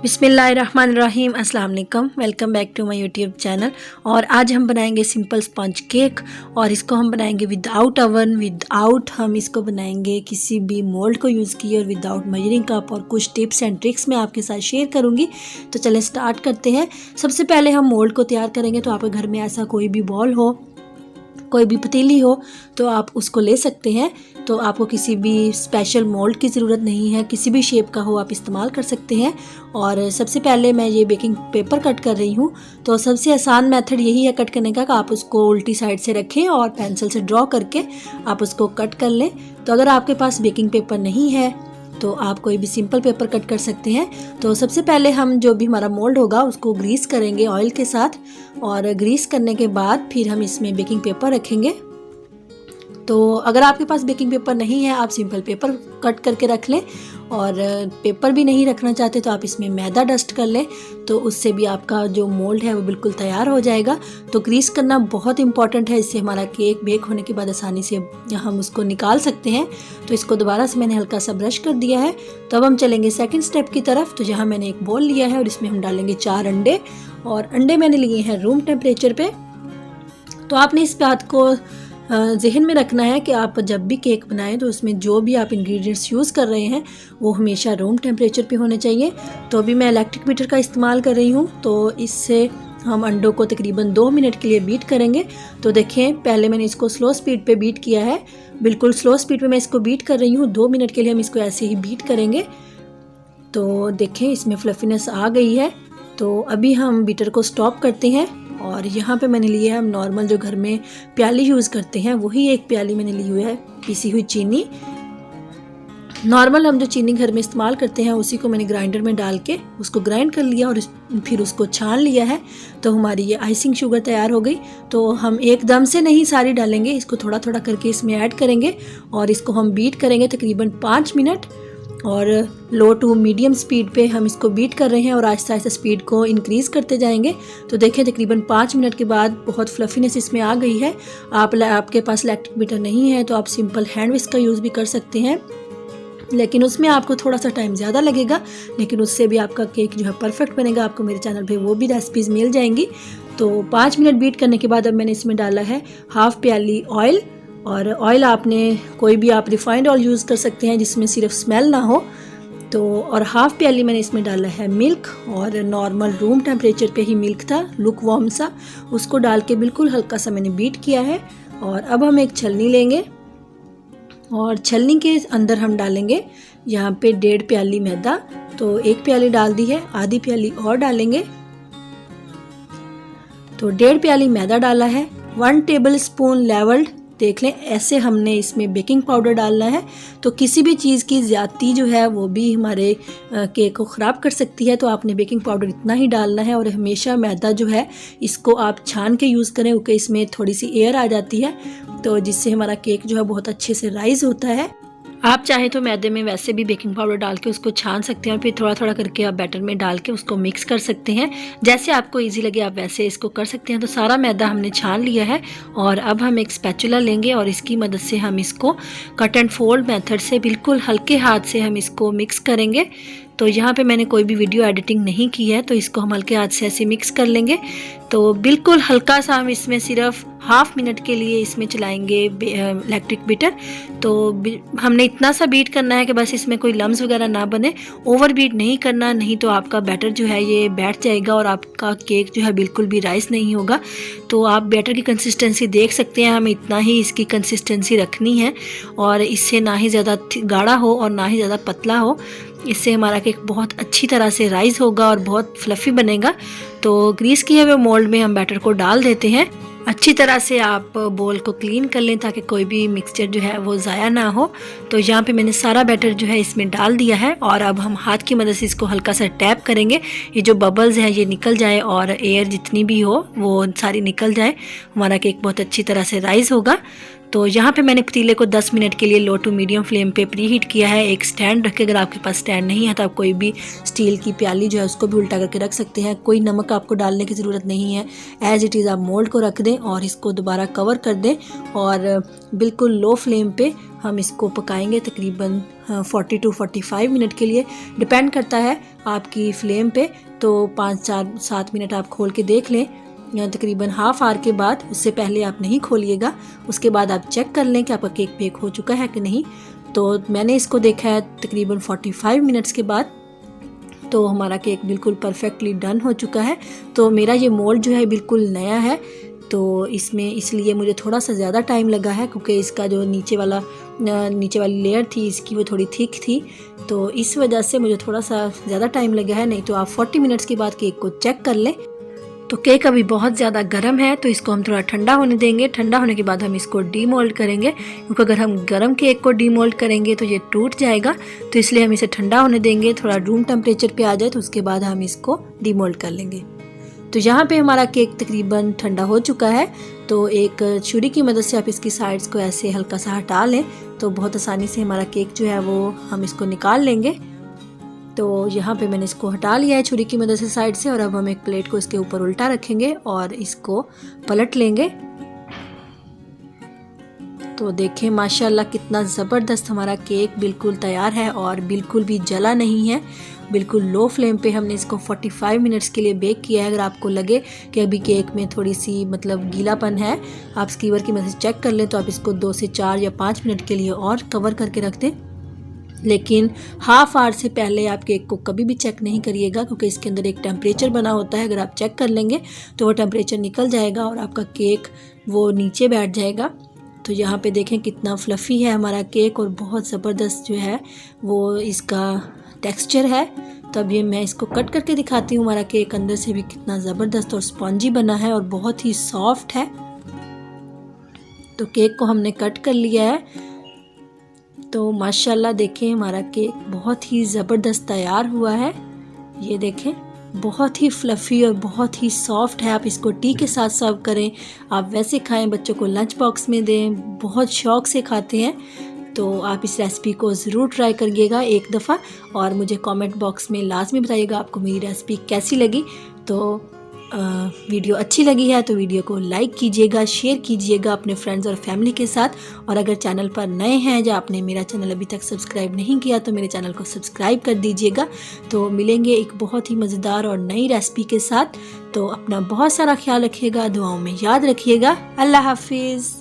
बिस्मिल्लाहिर्रहमानिर्रहीम, अस्सलाम वालेकुम। Welcome back to my YouTube channel. और आज हम बनाएंगे सिंपल स्पंज केक और इसको हम बनाएंगे विदाउट ओवन, विदाउट हम इसको बनाएंगे किसी भी मोल्ड को यूज़ किए और विदाउट मेजरिंग कप। और कुछ टिप्स एंड ट्रिक्स मैं आपके साथ शेयर करूंगी। तो चलें स्टार्ट करते हैं। सबसे पहले हम मोल्ड को तैयार करेंगे। तो आपके घर में ऐसा कोई भी बॉल हो, कोई भी पतीली हो तो आप उसको ले सकते हैं। तो आपको किसी भी स्पेशल मोल्ड की ज़रूरत नहीं है, किसी भी शेप का हो आप इस्तेमाल कर सकते हैं। और सबसे पहले मैं ये बेकिंग पेपर कट कर रही हूँ। तो सबसे आसान मेथड यही है कट करने का कि आप उसको उल्टी साइड से रखें और पेंसिल से ड्रॉ करके आप उसको कट कर लें। तो अगर आपके पास बेकिंग पेपर नहीं है तो आप कोई भी सिंपल पेपर कट कर सकते हैं। तो सबसे पहले हम जो भी हमारा मोल्ड होगा उसको ग्रीस करेंगे ऑयल के साथ। और ग्रीस करने के बाद फिर हम इसमें बेकिंग पेपर रखेंगे। तो अगर आपके पास बेकिंग पेपर नहीं है आप सिंपल पेपर कट करके रख लें। और पेपर भी नहीं रखना चाहते तो आप इसमें मैदा डस्ट कर लें। तो उससे भी आपका जो मोल्ड है वो बिल्कुल तैयार हो जाएगा। तो ग्रीस करना बहुत इंपॉर्टेंट है, इससे हमारा केक बेक होने के बाद आसानी से हम उसको निकाल सकते हैं। तो इसको दोबारा से मैंने हल्का सा ब्रश कर दिया है। तो अब हम चलेंगे सेकंड स्टेप की तरफ। तो जहाँ मैंने एक बोल लिया है और इसमें हम डालेंगे 4 अंडे। और अंडे मैंने लिए हैं रूम टेम्परेचर पे। तो आपने इस बात को जहन में रखना है कि आप जब भी केक बनाएं तो उसमें जो भी आप इंग्रेडिएंट्स यूज़ कर रहे हैं वो हमेशा रूम टेम्परेचर पे होने चाहिए। तो अभी मैं इलेक्ट्रिक बीटर का इस्तेमाल कर रही हूँ। तो इससे हम अंडों को तकरीबन 2 मिनट के लिए बीट करेंगे। तो देखें पहले मैंने इसको स्लो स्पीड पे बीट किया है, बिल्कुल स्लो स्पीड पे मैं इसको बीट कर रही हूँ। 2 मिनट के लिए हम इसको ऐसे ही बीट करेंगे। तो देखें इसमें फ्लफीनेस आ गई है। तो अभी हम बीटर को स्टॉप करते हैं। और यहाँ पे मैंने लिया है हम नॉर्मल जो घर में प्याली यूज़ करते हैं वही एक प्याली मैंने ली हुई है पीसी हुई चीनी। नॉर्मल हम जो चीनी घर में इस्तेमाल करते हैं उसी को मैंने ग्राइंडर में डाल के उसको ग्राइंड कर लिया और फिर उसको छान लिया है। तो हमारी ये आइसिंग शुगर तैयार हो गई। तो हम एकदम से नहीं सारी डालेंगे, इसको थोड़ा थोड़ा करके इसमें ऐड करेंगे और इसको हम बीट करेंगे तकरीबन 5 मिनट। और लो टू मीडियम स्पीड पे हम इसको बीट कर रहे हैं और आहिस्ता आहिस्ता स्पीड को इंक्रीज़ करते जाएंगे। तो देखें तकरीबन 5 मिनट के बाद बहुत फ्लफीनेस इसमें आ गई है। आपके पास इलेक्ट्रिक बीटर नहीं है तो आप सिंपल हैंड विस्क का यूज़ भी कर सकते हैं, लेकिन उसमें आपको थोड़ा सा टाइम ज़्यादा लगेगा, लेकिन उससे भी आपका केक जो है परफेक्ट बनेगा। आपको मेरे चैनल पे वो भी रेसिपीज़ मिल जाएंगी। तो 5 मिनट बीट करने के बाद अब मैंने इसमें डाला है हाफ़ प्याली ऑयल। और ऑयल आपने कोई भी आप रिफाइंड ऑयल यूज़ कर सकते हैं जिसमें सिर्फ स्मेल ना हो। तो और हाफ़ प्याली मैंने इसमें डाला है मिल्क। और नॉर्मल रूम टेम्परेचर पे ही मिल्क था, लुक वार्म सा, उसको डाल के बिल्कुल हल्का सा मैंने बीट किया है। और अब हम एक छलनी लेंगे और छलनी के अंदर हम डालेंगे यहाँ पे 1.5 प्याली मैदा। तो 1 प्याली डाल दी है, आधी प्याली और डालेंगे। तो 1.5 प्याली मैदा डाला है। 1 टेबल स्पून लेवल्ड, देख लें ऐसे हमने इसमें बेकिंग पाउडर डालना है। तो किसी भी चीज़ की ज़्यादती जो है वो भी हमारे केक को ख़राब कर सकती है। तो आपने बेकिंग पाउडर इतना ही डालना है। और हमेशा मैदा जो है इसको आप छान के यूज़ करें क्योंकि इसमें थोड़ी सी एयर आ जाती है, तो जिससे हमारा केक जो है बहुत अच्छे से राइज़ होता है। आप चाहें तो मैदे में वैसे भी बेकिंग पाउडर डाल के उसको छान सकते हैं और फिर थोड़ा थोड़ा करके आप बैटर में डाल के उसको मिक्स कर सकते हैं। जैसे आपको इजी लगे आप वैसे इसको कर सकते हैं। तो सारा मैदा हमने छान लिया है और अब हम एक स्पैचुला लेंगे और इसकी मदद से हम इसको कट एंड फोल्ड मेथड से बिल्कुल हल्के हाथ से हम इसको मिक्स करेंगे। तो यहाँ पे मैंने कोई भी वीडियो एडिटिंग नहीं की है, तो इसको हम हल्के हाथ से ऐसे मिक्स कर लेंगे। तो बिल्कुल हल्का सा हम इसमें सिर्फ हाफ मिनट के लिए इसमें चलाएंगे इलेक्ट्रिक बीटर। तो हमने इतना सा बीट करना है कि बस इसमें कोई लम्स वगैरह ना बने, ओवर बीट नहीं करना, नहीं तो आपका बैटर जो है ये बैठ जाएगा और आपका केक जो है बिल्कुल भी राइस नहीं होगा। तो आप बैटर की कंसिस्टेंसी देख सकते हैं, हमें इतना ही इसकी कंसिस्टेंसी रखनी है और इससे ना ही ज़्यादा गाढ़ा हो और ना ही ज़्यादा पतला हो। इससे हमारा केक बहुत अच्छी तरह से राइज होगा और बहुत फ्लफ़ी बनेगा। तो ग्रीस किए हुए मोल्ड में हम बैटर को डाल देते हैं। अच्छी तरह से आप बोल को क्लीन कर लें ताकि कोई भी मिक्सचर जो है वो ज़ाया ना हो। तो यहाँ पे मैंने सारा बैटर जो है इसमें डाल दिया है और अब हम हाथ की मदद से इसको हल्का सा टैप करेंगे, ये जो बबल्स हैं ये निकल जाए और एयर जितनी भी हो वो सारी निकल जाए, हमारा केक बहुत अच्छी तरह से राइज़ होगा। तो यहाँ पे मैंने पतीले को 10 मिनट के लिए लो टू मीडियम फ्लेम पे प्री हीट किया है। एक स्टैंड रखे, अगर आपके पास स्टैंड नहीं है तो आप कोई भी स्टील की प्याली जो है उसको भी उल्टा करके रख सकते हैं। कोई नमक आपको डालने की ज़रूरत नहीं है, एज़ इट इज़ आप मोल्ड को रख दें और इसको दोबारा कवर कर दें और बिल्कुल लो फ्लेम पे हम इसको पकाएंगे तकरीबन 40 to 45 मिनट के लिए, डिपेंड करता है आपकी फ्लेम पे। तो 5-4-7 मिनट आप खोल के देख लें, तकरीबन हाफ आवर के बाद, उससे पहले आप नहीं खोलिएगा। उसके बाद आप चेक कर लें कि आपका केक बेक हो चुका है कि नहीं। तो मैंने इसको देखा है तकरीबन 45 मिनट्स के बाद, तो हमारा केक बिल्कुल परफेक्टली डन हो चुका है। तो मेरा ये मोल्ड जो है बिल्कुल नया है, तो इसमें इसलिए मुझे थोड़ा सा ज़्यादा टाइम लगा है क्योंकि इसका जो नीचे वाली लेयर थी इसकी वो थोड़ी थिक थी, तो इस वजह से मुझे थोड़ा सा ज़्यादा टाइम लगा है। नहीं तो आप 40 मिनट्स के बाद केक को चेक कर लें। तो केक अभी बहुत ज़्यादा गर्म है, तो इसको हम थोड़ा ठंडा होने देंगे। ठंडा होने के बाद हम इसको डीमोल्ड करेंगे, क्योंकि अगर हम गर्म केक को डीमोल्ड करेंगे तो ये टूट जाएगा। तो इसलिए हम इसे ठंडा होने देंगे, थोड़ा रूम टेम्परेचर पे आ जाए तो उसके बाद हम इसको डीमोल्ड कर लेंगे। तो यहाँ पे हमारा केक तकरीबन ठंडा हो चुका है। तो एक छुरी की मदद से आप इसकी साइड्स को ऐसे हल्का सा हटा लें, तो बहुत आसानी से हमारा केक जो है वो हम इसको निकाल लेंगे। तो यहाँ पे मैंने इसको हटा लिया है छुरी की मदद से साइड से, और अब हम एक प्लेट को इसके ऊपर उल्टा रखेंगे और इसको पलट लेंगे। तो देखें माशाल्लाह कितना ज़बरदस्त हमारा केक बिल्कुल तैयार है और बिल्कुल भी जला नहीं है। बिल्कुल लो फ्लेम पे हमने इसको 45 मिनट्स के लिए बेक किया है। अगर आपको लगे कि अभी केक में थोड़ी सी गीलापन है, आप स्कीवर की मदद से चेक कर लें, तो आप इसको 2 से 4 या 5 मिनट के लिए और कवर करके रख दें। लेकिन हाफ आवर से पहले आप केक को कभी भी चेक नहीं करिएगा, क्योंकि इसके अंदर एक टेम्परेचर बना होता है। अगर आप चेक कर लेंगे तो वो टेम्परेचर निकल जाएगा और आपका केक वो नीचे बैठ जाएगा। तो यहाँ पे देखें कितना फ्लफ़ी है हमारा केक और बहुत ज़बरदस्त जो है वो इसका टेक्सचर है। तो अब ये मैं इसको कट करके दिखाती हूँ। हमारा केक अंदर से भी कितना ज़बरदस्त और स्पॉन्जी बना है और बहुत ही सॉफ्ट है। तो केक को हमने कट कर लिया है। तो माशाल्लाह देखें हमारा केक बहुत ही ज़बरदस्त तैयार हुआ है। ये देखें बहुत ही फ्लफ़ी और बहुत ही सॉफ्ट है। आप इसको टी के साथ सर्व करें, आप वैसे खाएं, बच्चों को लंच बॉक्स में दें, बहुत शौक़ से खाते हैं। तो आप इस रेसिपी को ज़रूर ट्राई करिएगा एक दफ़ा और मुझे कमेंट बॉक्स में लाजमी बताइएगा आपको मेरी रेसिपी कैसी लगी। तो वीडियो अच्छी लगी है तो वीडियो को लाइक कीजिएगा, शेयर कीजिएगा अपने फ्रेंड्स और फैमिली के साथ। और अगर चैनल पर नए हैं या आपने मेरा चैनल अभी तक सब्सक्राइब नहीं किया तो मेरे चैनल को सब्सक्राइब कर दीजिएगा। तो मिलेंगे एक बहुत ही मज़ेदार और नई रेसिपी के साथ। तो अपना बहुत सारा ख्याल रखिएगा, दुआओं में याद रखिएगा। अल्लाह हाफिज़।